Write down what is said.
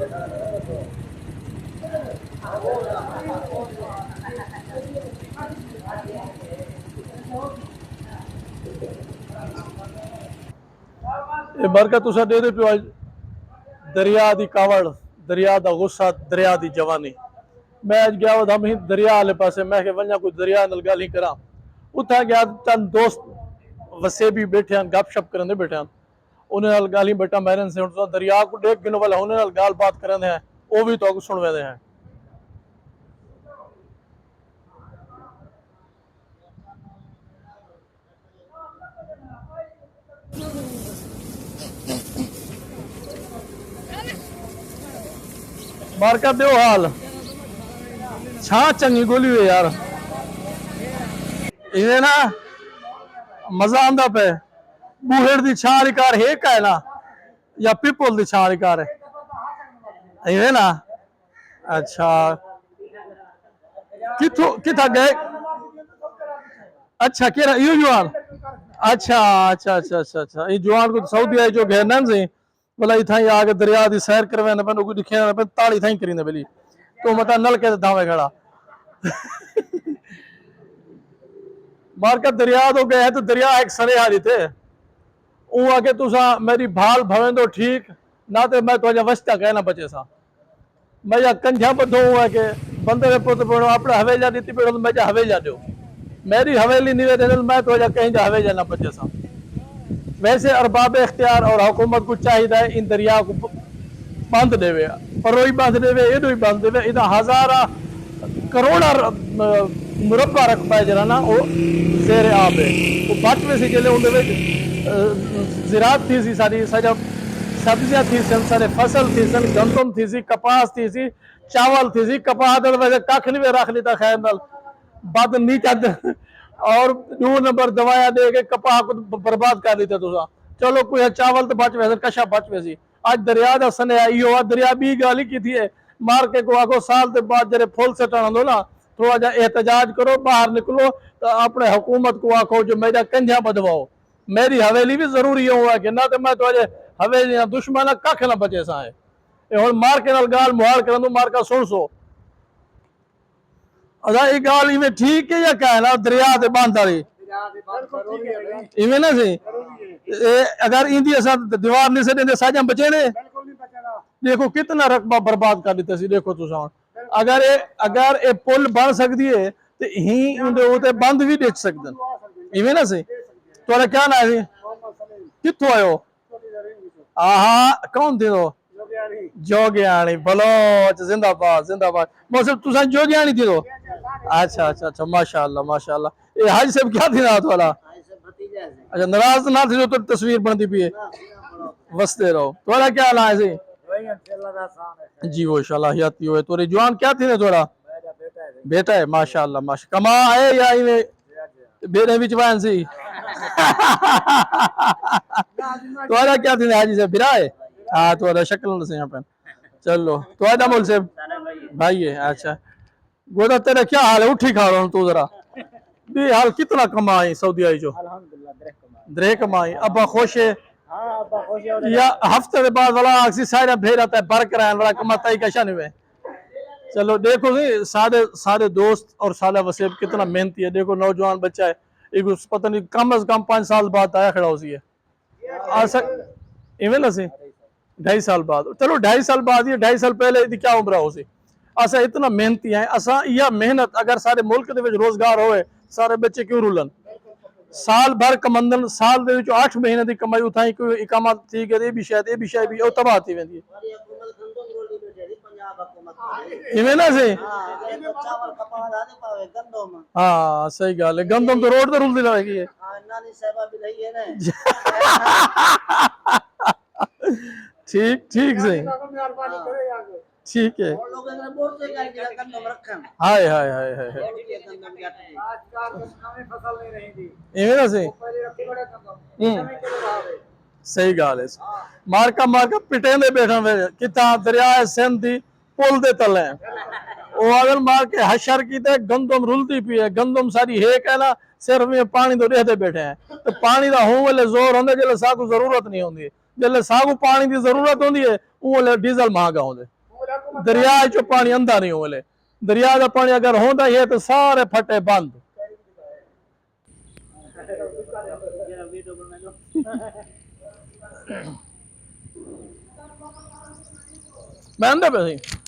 ये बरकत तुसा दे दे पियो दरिया दी कावड़, दरिया दा गुस्सा, दरिया दी जवानी। मैं अज गया था मैं दरिया आले पासे, मैं वजा कोई दरिया नाल गल ही करा। उथा गया चंद दोस्त वसेबी बैठे हैं, गपशप करते बैठे हैं, उन्हें नाल गल ही बैठा मैरन से हुण दरिया को देख गिनो वाला उन्हें नाल गाल बात करते हैं, वो भी तो सुन वेंदे हैं। बारका दो हाल छा चंगी गोली हुई यार, इन्हें ना मजा आंदा पे। बूहेड़ दी छाली कार है का है ना, या पीपल दी छाली कार है इन्हें ना। अच्छा किथो किथा गए? अच्छा केरा यू जवान? अच्छा अच्छा अच्छा अच्छा अच्छा, ये जवान को सऊदी आई जो गए ना से बोला इथा ही आके दरिया दी सैर करवे ना पे दिखे ना पे ताली थाई करीने बेली तो मता नल के दावे खड़ा मार का दरिया तो गए तो दरिया एक सरे हाली थे ऊ आके तुसा मेरी भाल भवें तो ठीक ना ते मैं तो वस्ता कहना बचे सा मैं या कंझा बधो हुआ के बंदे में पुत पड़ो अपने हवेली दी पेड़ो मैं जा हवेली दो मेरी हवेली निवेदन मैं तो कहीं जा हवेली ना बचे सा। वैसे अरबाब इख्तियार और हुकूमत को चाहिए इन दरिया को बांध देवे, परोई बांध देवे, एडो ही बांध देवे। इधर हजारा करोड़ा मुरब्बा रकबा है जरा ना वो जेर आब है वो बट में से चले उनके ज़राअत थी सी सारी सजा सब्जियां थी सन सारे फसल थी सन गंदम थी सी कपास थी सी चावल थी सी कपास तो वैसे कख नहीं रख ली था खैर नाल बद नहीं चाहते और 2 नंबर दवाया दे के कपाह को बर्बाद कर देते तुसा। चलो कोई चावल तो बच वैसे कशा बच वैसी आज दरिया का सने इो दरिया बी गाली की थी मार के को आगो साल के बाद जरे फुल सटना दो ना थोड़ा जा एहतजाज करो बाहर निकलो तो अपने हुकूमत को आखो जो मेरा कंझा बदवाओ मेरी हवेली भी जरूरी हुआ कि ना तो मैं तो हवेली दुश्मन कख ना बचे सा है हम मार के नाल गाल मुहाल कर मार का सुन सो अदा ये गाल इवें ठीक है या क्या है ना दरिया से बांध वाली इवें ना सी अगर इंदी असा दीवार नहीं से देंगे साजा बचे ने देखो कितना रकबा बर्बाद कर देते सी। देखो तुसा अगर ये पुल बन सकती है तो ही उते बंद भी देख सकते इवें ना सी। तो क्या ना सी कित्थों आयो? आहा कौन थे तो जोगियानी बलोच जिंदाबाद जिंदाबाद मौसम तुसा जोगियानी थी तो अच्छा अच्छा अच्छा माशाल्लाह माशाल्लाह। ये हाजी साहब क्या थी ना वाला? अच्छा नाराज ना थी तो तस्वीर बनती पी वसते रहो। थोड़ा क्या ना है जी वो सलाहियत हो तो जवान क्या थी ना थोड़ा बेटा है माशाल्लाह माशा कमा है या इन्हें बेरे बिच बहन सी थोड़ा क्या थी हाजी साहब बिरा है? हाँ थोड़ा शक्ल से यहाँ पे चलो तो मोल से भाई है। अच्छा गोदा तेरा क्या हाल है? उठी खा रहा हूँ तू जरा भी हाल कितना कमाई सऊदी आई जो दरे कमाई अब्बा खुश है या हफ्ते के बाद वाला अक्सी सारा भेज रहता है बर कराया वाला कमाता ही कैसा नहीं है। चलो देखो जी सारे सारे दोस्त और साला वसेब कितना मेहनती है। देखो नौजवान बच्चा है एक पता नहीं कम से कम 5 साल बाद आया खड़ा उसी है इवें ना सी 2.5 साल बाद। चलो 2.5 साल बाद ये 2.5 साल पहले क्या उम्र हो सी असा इतना मेहनती है असा यह मेहनत अगर सारे मुल्क के रोजगार होए सारे बच्चे क्यों रुलन साल भर कमंदन साल 8 महीने की कमाई उठाई कोई इकामा थी कि ये भी शायद भी तबाह थी वेंदी इवें ना सी। हाँ सही गल है गंदम तो रोड तो रुलती रहेगी है ठीक ठीक सही ठीक है हाय हाय हाय हाय इवें ना सी सही गल है मारका पिटे दे बैठा कितना दरिया सिंध दी पुल दे तले वो अगर मार के हशर की गंदम रुलती पी है गंदम सारी हेक है ना सिर्फ में पानी तो रहते बैठे हैं तो पानी का हों वाले जोर होंगे जल्द सागू जरूरत नहीं होंगी जल्द सागू पानी की जरूरत होंगी है ओले डीजल महंगा होंदे दरिया चो पानी अंदा नहीं ओले दरिया का पानी अगर होंदा ही है तो सारे फटे बंद मैं अंदर पे सी